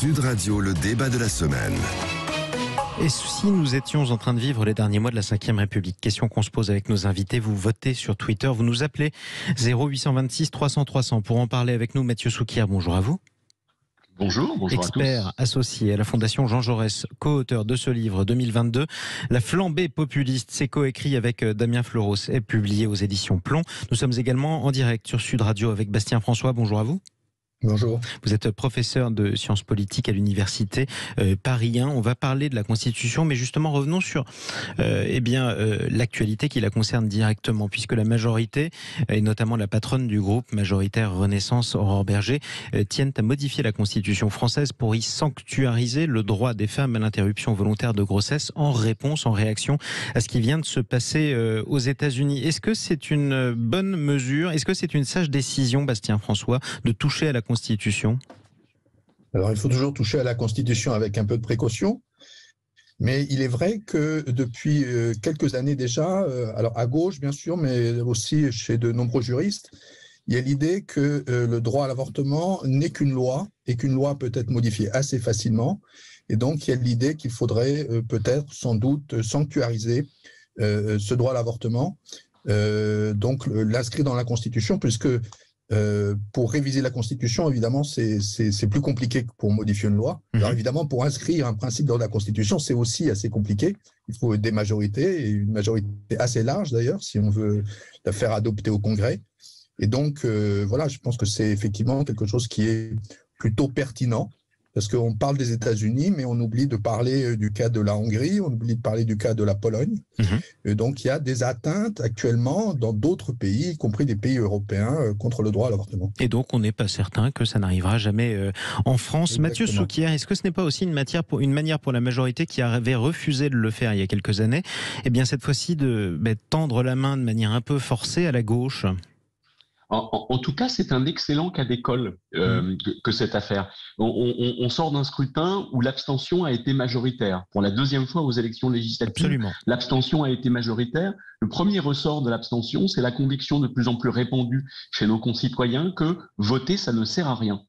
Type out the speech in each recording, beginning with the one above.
Sud Radio, le débat de la semaine. Et si nous étions en train de vivre les derniers mois de la Ve République? Question qu'on se pose avec nos invités. Vous votez sur Twitter, vous nous appelez 0826 300 300 pour en parler avec nous. Mathieu Souquier, bonjour à vous. Bonjour à tous. Expert associé à la Fondation Jean Jaurès, co-auteur de ce livre 2022, La flambée populiste, c'est coécrit avec Damien Fleuros et publié aux éditions Plomb. Nous sommes également en direct sur Sud Radio avec Bastien François, bonjour à vous. Bonjour. Vous êtes professeur de sciences politiques à l'université Paris 1. On va parler de la Constitution, mais justement revenons sur l'actualité qui la concerne directement, puisque la majorité, et notamment la patronne du groupe majoritaire Renaissance, Aurore Bergé, tiennent à modifier la Constitution française pour y sanctuariser le droit des femmes à l'interruption volontaire de grossesse en réaction à ce qui vient de se passer aux États-Unis. Est-ce que c'est une bonne mesure? Est-ce que c'est une sage décision, Bastien François, de toucher à la Constitution? Alors, il faut toujours toucher à la Constitution avec un peu de précaution, mais il est vrai que depuis quelques années déjà, alors à gauche bien sûr, mais aussi chez de nombreux juristes, il y a l'idée que le droit à l'avortement n'est qu'une loi et qu'une loi peut être modifiée assez facilement. Et donc, il y a l'idée qu'il faudrait peut-être, sans doute, sanctuariser ce droit à l'avortement, donc l'inscrire dans la Constitution, puisque pour réviser la Constitution, évidemment, c'est plus compliqué que pour modifier une loi. Alors évidemment, pour inscrire un principe dans la Constitution, c'est aussi assez compliqué. Il faut des majorités, et une majorité assez large d'ailleurs, si on veut la faire adopter au Congrès. Et donc, voilà, je pense que c'est effectivement quelque chose qui est plutôt pertinent, parce qu'on parle des États-Unis, mais on oublie de parler du cas de la Hongrie, on oublie de parler du cas de la Pologne. Et donc, il y a des atteintes actuellement dans d'autres pays, y compris des pays européens, contre le droit à l'avortement. Et donc, on n'est pas certain que ça n'arrivera jamais en France. Exactement. Mathieu Souquier, est-ce que ce n'est pas aussi une manière pour la majorité qui avait refusé de le faire il y a quelques années, eh bien cette fois-ci de tendre la main de manière un peu forcée à la gauche? En tout cas, c'est un excellent cas d'école que cette affaire. On sort d'un scrutin où l'abstention a été majoritaire. Pour la deuxième fois aux élections législatives, Absolument. L'abstention a été majoritaire. Le premier ressort de l'abstention, c'est la conviction de plus en plus répandue chez nos concitoyens que voter, ça ne sert à rien.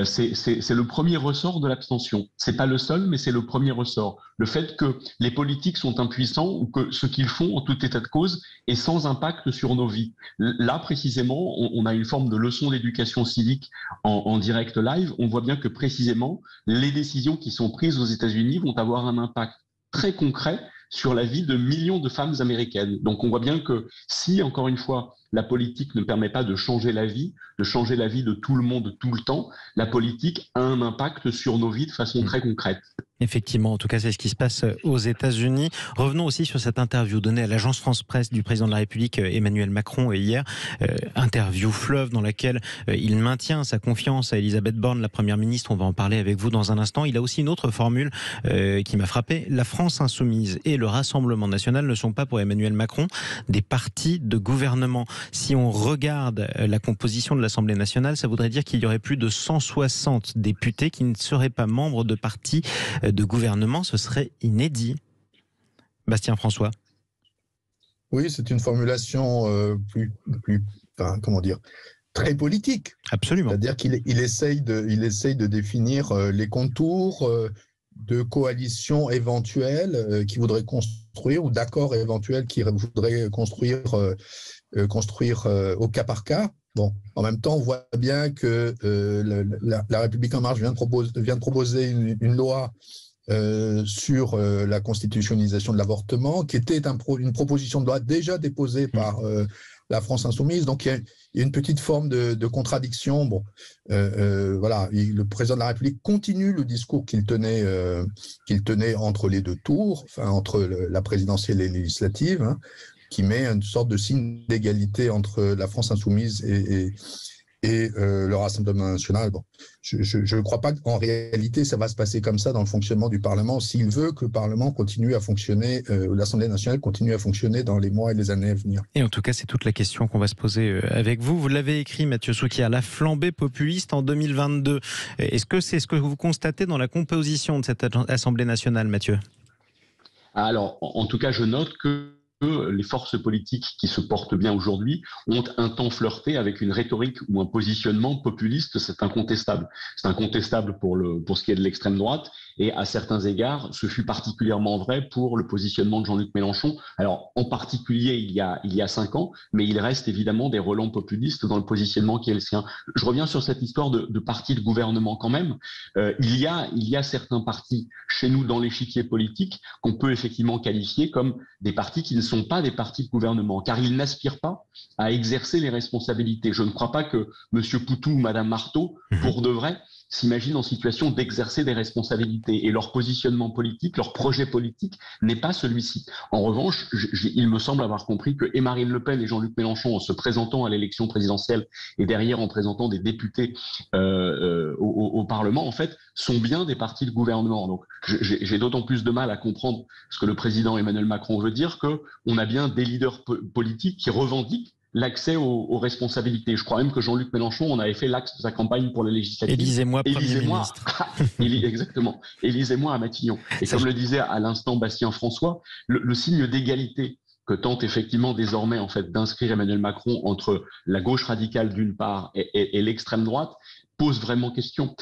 C'est le premier ressort de l'abstention. C'est pas le seul, mais c'est le premier ressort. Le fait que les politiques sont impuissants ou que ce qu'ils font, en tout état de cause, est sans impact sur nos vies. Là, précisément, on a une forme de leçon d'éducation civique en direct live. On voit bien que précisément, les décisions qui sont prises aux États-Unis vont avoir un impact très concret sur la vie de millions de femmes américaines. Donc on voit bien que si, encore une fois, la politique ne permet pas de changer la vie de tout le monde tout le temps, la politique a un impact sur nos vies de façon très concrète. Effectivement, en tout cas, c'est ce qui se passe aux États-Unis. Revenons aussi sur cette interview donnée à l'agence France-Presse du président de la République Emmanuel Macron hier, interview fleuve dans laquelle il maintient sa confiance à Elisabeth Borne, la première ministre. On va en parler avec vous dans un instant. Il a aussi une autre formule qui m'a frappé. La France insoumise et le Rassemblement national ne sont pas pour Emmanuel Macron des partis de gouvernement. Si on regarde la composition de l'Assemblée nationale, ça voudrait dire qu'il y aurait plus de 160 députés qui ne seraient pas membres de partis de gouvernement. Ce serait inédit. Bastien François. Oui, c'est une formulation très politique. Absolument. C'est-à-dire qu'il essaye de définir les contours de coalitions éventuelles qui voudraient construire, ou d'accords éventuels qui voudraient construire au cas par cas. Bon, en même temps, on voit bien que la République en marche vient de proposer une loi sur la constitutionnalisation de l'avortement, qui était une proposition de loi déjà déposée par la France insoumise. Donc, il y a une petite forme de contradiction. Bon, voilà, le président de la République continue le discours qu'il tenait entre les deux tours, enfin entre la présidentielle et les législatives, hein, qui met une sorte de signe d'égalité entre la France insoumise et le Rassemblement national. Bon, je ne crois pas qu'en réalité ça va se passer comme ça dans le fonctionnement du Parlement, s'il veut que le Parlement continue à fonctionner, l'Assemblée nationale continue à fonctionner dans les mois et les années à venir. Et en tout cas, c'est toute la question qu'on va se poser avec vous. Vous l'avez écrit, Mathieu Souquier, la flambée populiste en 2022. Est-ce que c'est ce que vous constatez dans la composition de cette Assemblée nationale, Mathieu? Alors, en tout cas, je note que les forces politiques qui se portent bien aujourd'hui ont un temps flirté avec une rhétorique ou un positionnement populiste, c'est incontestable. C'est incontestable pour ce qui est de l'extrême droite, et à certains égards, ce fut particulièrement vrai pour le positionnement de Jean-Luc Mélenchon. Alors, en particulier, il y a 5 ans, mais il reste évidemment des relents populistes dans le positionnement qui est le sien. Je reviens sur cette histoire de parti de gouvernement quand même. Il y a certains partis chez nous dans l'échiquier politique qu'on peut effectivement qualifier comme des partis qui ne sont pas des partis de gouvernement, car ils n'aspirent pas à exercer les responsabilités. Je ne crois pas que M. Poutou ou Mme Marteau, pour de vrai, s'imaginent en situation d'exercer des responsabilités. Et leur positionnement politique, leur projet politique n'est pas celui-ci. En revanche, il me semble avoir compris que et Marine Le Pen et Jean-Luc Mélenchon, en se présentant à l'élection présidentielle et derrière en présentant des députés au Parlement, en fait, sont bien des partis de gouvernement. Donc, j'ai d'autant plus de mal à comprendre ce que le président Emmanuel Macron veut dire qu'on a bien des leaders politiques qui revendiquent l'accès aux responsabilités. Je crois même que Jean-Luc Mélenchon en avait fait l'axe de sa campagne pour les législatives. Élisez-moi Premier ministre. Exactement. Élisez-moi à Matignon. Et comme le disait à l'instant Bastien François, le signe d'égalité que tente effectivement désormais en fait d'inscrire Emmanuel Macron entre la gauche radicale d'une part et l'extrême droite pose vraiment question.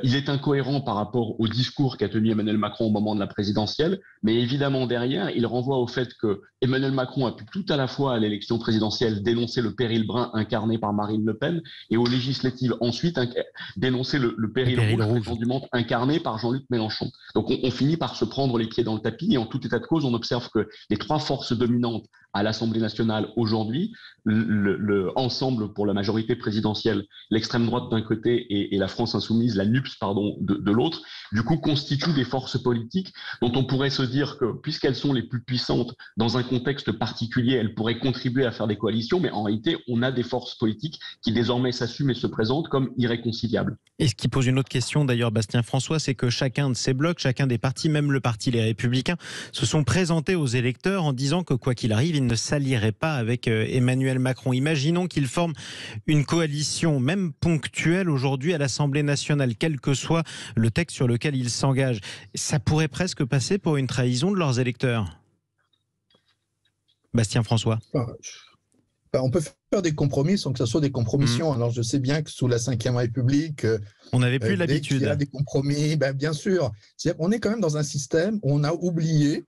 Il est incohérent par rapport au discours qu'a tenu Emmanuel Macron au moment de la présidentielle, mais évidemment derrière, il renvoie au fait que Emmanuel Macron a pu tout à la fois à l'élection présidentielle dénoncer le péril brun incarné par Marine Le Pen et aux législatives ensuite dénoncer le péril rouge prétendument incarné par Jean-Luc Mélenchon. Donc on finit par se prendre les pieds dans le tapis et en tout état de cause, on observe que les 3 forces dominantes à l'Assemblée nationale aujourd'hui, ensemble pour la majorité présidentielle, l'extrême droite d'un côté et la France insoumise, la NUPS pardon, de l'autre, du coup constituent des forces politiques dont on pourrait se dire que puisqu'elles sont les plus puissantes dans un contexte particulier, elles pourraient contribuer à faire des coalitions, mais en réalité on a des forces politiques qui désormais s'assument et se présentent comme irréconciliables. Et ce qui pose une autre question d'ailleurs, Bastien François, c'est que chacun de ces blocs, chacun des partis, même le parti Les Républicains, se sont présentés aux électeurs en disant que quoi qu'il arrive, ils ne s'allieraient pas avec Emmanuel Macron. Imaginons qu'ils forment une coalition, même ponctuelle aujourd'hui à l'Assemblée nationale, quel que soit le texte sur lequel ils s'engagent. Ça pourrait presque passer pour une trahison de leurs électeurs. Bastien François. On peut faire des compromis sans que ce soit des compromissions. Alors je sais bien que sous la Ve République, on n'avait plus l'habitude. Il y a des compromis, bien sûr. On est quand même dans un système où on a oublié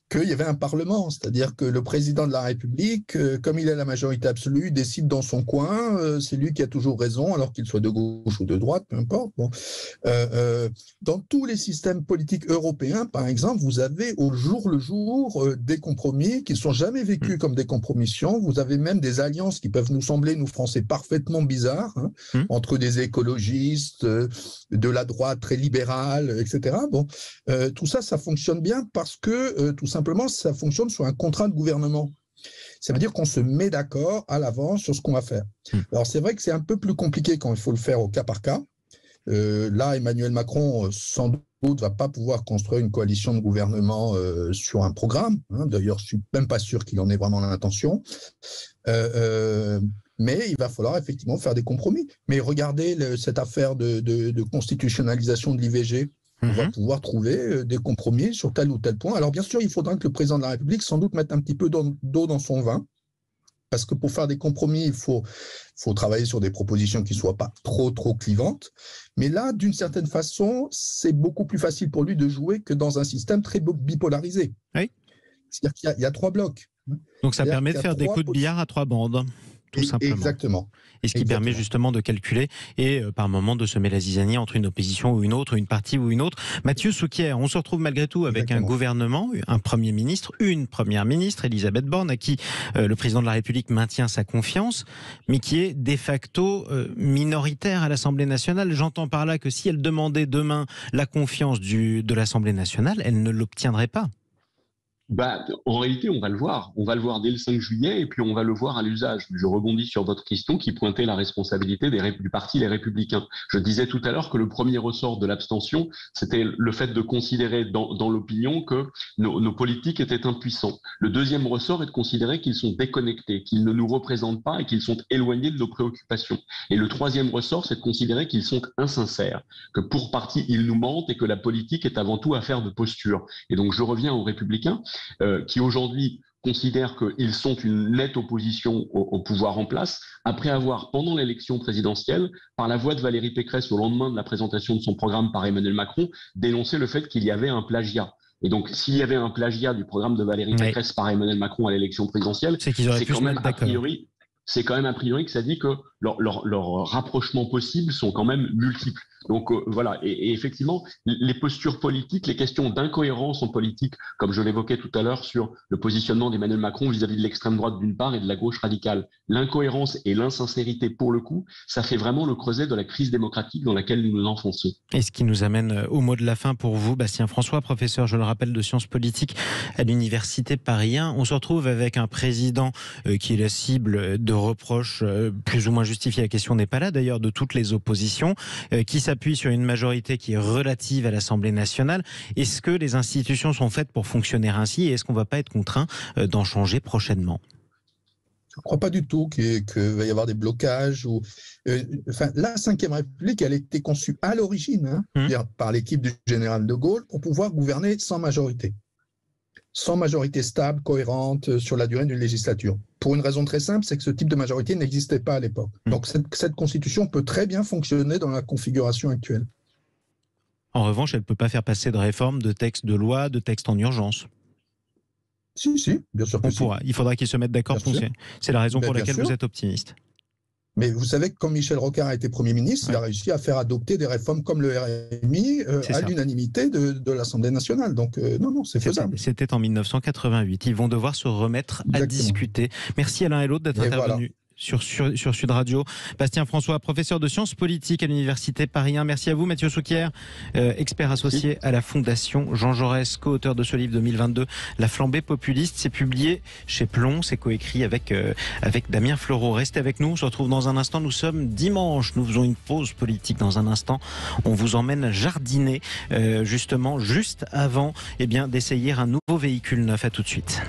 qu'il y avait un Parlement, c'est-à-dire que le président de la République, comme il a la majorité absolue, décide dans son coin, c'est lui qui a toujours raison, alors qu'il soit de gauche ou de droite, peu importe. Bon. Dans tous les systèmes politiques européens, par exemple, vous avez au jour le jour des compromis qui ne sont jamais vécus comme des compromissions. Vous avez même des alliances qui peuvent nous sembler, nous Français, parfaitement bizarres, entre des écologistes, de la droite très libérale, etc. Bon, tout ça, ça fonctionne bien parce que, tout simplement, ça fonctionne sur un contrat de gouvernement. Ça veut dire qu'on se met d'accord à l'avance sur ce qu'on va faire. Alors, c'est vrai que c'est un peu plus compliqué quand il faut le faire au cas par cas. Là, Emmanuel Macron, sans doute, ne va pas pouvoir construire une coalition de gouvernement sur un programme. D'ailleurs, je ne suis même pas sûr qu'il en ait vraiment l'intention. Mais il va falloir effectivement faire des compromis. Mais regardez cette affaire de constitutionnalisation de l'IVG. On va pouvoir trouver des compromis sur tel ou tel point. Alors bien sûr, il faudra que le président de la République sans doute mette un petit peu d'eau dans son vin, parce que pour faire des compromis, il faut travailler sur des propositions qui ne soient pas trop clivantes. Mais là, d'une certaine façon, c'est beaucoup plus facile pour lui de jouer que dans un système très bipolarisé. Oui. C'est-à-dire qu'il y a 3 blocs. Donc ça permet de faire des coups de billard à 3 bandes. Tout simplement. Exactement. Et ce qui permet justement de calculer et par moment de semer la zizanie entre une opposition ou une autre, une partie ou une autre. Mathieu Souquier, on se retrouve malgré tout avec un gouvernement, un Premier ministre, une Première ministre, Elisabeth Borne, à qui le Président de la République maintient sa confiance, mais qui est de facto minoritaire à l'Assemblée nationale. J'entends par là que si elle demandait demain la confiance de l'Assemblée nationale, elle ne l'obtiendrait pas. En réalité, on va le voir. On va le voir dès le 5 juillet et puis on va le voir à l'usage. Je rebondis sur votre question qui pointait la responsabilité du parti Les Républicains. Je disais tout à l'heure que le premier ressort de l'abstention, c'était le fait de considérer dans l'opinion que nos politiques étaient impuissants. Le deuxième ressort est de considérer qu'ils sont déconnectés, qu'ils ne nous représentent pas et qu'ils sont éloignés de nos préoccupations. Et le troisième ressort, c'est de considérer qu'ils sont insincères, que pour partie, ils nous mentent et que la politique est avant tout affaire de posture. Et donc, je reviens aux Républicains. qui aujourd'hui considèrent qu'ils sont une nette opposition au pouvoir en place, après avoir, pendant l'élection présidentielle, par la voix de Valérie Pécresse, au lendemain de la présentation de son programme par Emmanuel Macron, dénoncé le fait qu'il y avait un plagiat. Et donc, s'il y avait un plagiat du programme de Valérie Pécresse par Emmanuel Macron à l'élection présidentielle, c'est qu'ils auraient pu se mettre d'accord. C'est quand même a priori que ça dit que leurs rapprochements possibles sont quand même multiples. Donc voilà, et effectivement, les postures politiques, les questions d'incohérence en politique, comme je l'évoquais tout à l'heure sur le positionnement d'Emmanuel Macron vis-à-vis de l'extrême droite d'une part et de la gauche radicale, l'incohérence et l'insincérité pour le coup, ça fait vraiment le creuset de la crise démocratique dans laquelle nous nous enfonçons. Et ce qui nous amène au mot de la fin pour vous, Bastien François, professeur, je le rappelle, de sciences politiques à l'Université Paris 1. On se retrouve avec un président qui est la cible de reproches plus ou moins justifiés. La question n'est pas là d'ailleurs de toutes les oppositions, qui s'appuie sur une majorité qui est relative à l'Assemblée nationale. Est-ce que les institutions sont faites pour fonctionner ainsi et est-ce qu'on ne va pas être contraint d'en changer prochainement ? Je ne crois pas du tout qu'il va y avoir des blocages. La Ve République, elle a été conçue à l'origine par l'équipe du général de Gaulle pour pouvoir gouverner sans majorité. Sans majorité stable, cohérente sur la durée d'une législature. Pour une raison très simple, c'est que ce type de majorité n'existait pas à l'époque. Donc cette constitution peut très bien fonctionner dans la configuration actuelle. En revanche, elle ne peut pas faire passer de réformes, de textes de loi, de textes en urgence. Si, bien sûr que si. Il faudra qu'ils se mettent d'accord. C'est la raison pour laquelle vous êtes optimiste. Mais vous savez que quand Michel Rocard a été Premier ministre, il a réussi à faire adopter des réformes comme le RMI à l'unanimité de l'Assemblée nationale. Donc non, c'est faisable. C'était en 1988. Ils vont devoir se remettre à discuter. Merci à l'un et l'autre d'être intervenus. Sur Sud Radio. Bastien François, professeur de sciences politiques à l'Université Paris 1. Merci à vous, Mathieu Souquier, expert associé à la Fondation Jean Jaurès, co-auteur de ce livre 2022, La flambée populiste. C'est publié chez Plon, c'est coécrit avec Damien Fleureau. Restez avec nous, on se retrouve dans un instant. Nous sommes dimanche, nous faisons une pause politique dans un instant. On vous emmène jardiner, justement, juste avant d'essayer un nouveau véhicule neuf. À tout de suite.